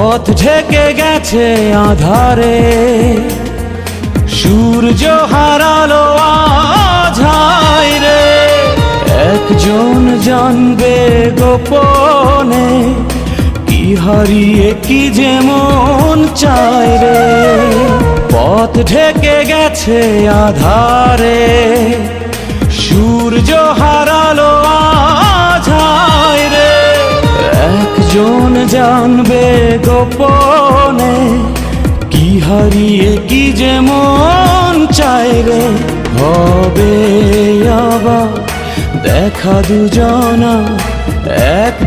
পথ ঢেকে গেছে আধারে, সূর্য হারালো আধায় রে। একজন জানবে গোপনে, কি হারিয়ে কি যে মন চায় রে। পথ ঢেকে গেছে আধারে, সূর্য হারালো আধায় রে। একজন জানবে গোপনে, কি হারিয়ে কি যে মন চায় রে। হবে আবার দেখা দুজনা এক